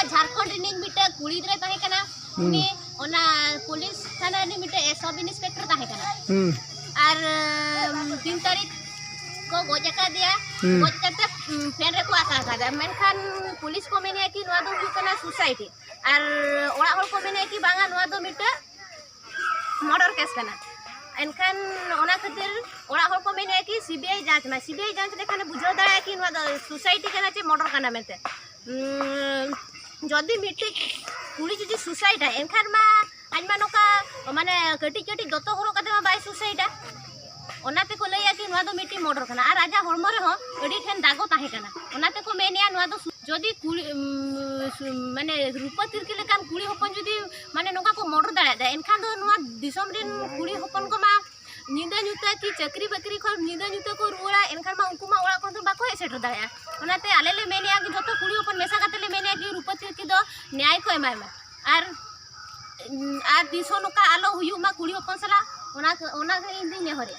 झारखंड रिनिंग मिटे कुड़ी रे ताहे कना उनी ओना पुलिस थाना नि मिटे सब इंस्पेक्टर ताहे कना और 3 तारीख को गोजका दिया गोजते फेन रे को आका का मेनखान पुलिस को मेने कि नवा दो हुकना सोसाइटी और ओड़ा हर को मेने कि बांगा नवा दो मिटे मर्डर केस कना एनखान ओना खातिर ओड़ा हर को मेने कि सीबीआई जांच लेखाने बुझाव दाड़ा कि नवा सोसाइटी कना चे मर्डर कना मेते जदि मिटे कुड़ी जुदी सुसाइड है एनखान मा आजमा नोका माने कटी कटी दतो हरो कते मा बाय सुसाइड ओनाते को लैया कि नवा दो मिटी मर्डर कना आ राजा हरमो रे हो अडी ठेन दागो ताहे कना ओनाते को मेनिया नवा दो जदि कुड़ी माने रूप तिरकी लेकान कुड़ी होपन जदि माने नोका को मर्डर दाड़ा दा एनखान दो नवा दिसम रिन कुड़ी होपन को मा निंदा जुता की चक्री बकरी खो निंदा जुता को रुड़ा एनखान मा उनको मा ओड़ा को तो बाको सेटर दाड़ा ओनाते आले ले मेनिया कि जतो कुड़ी होपन मेसा काते ले मेनिया कि रूप तिरकी दो न्याय को एमाय मा आर दिसो नोका आलो हुयु मा कुड़ी होपन सला ओना इन दिन ने हरे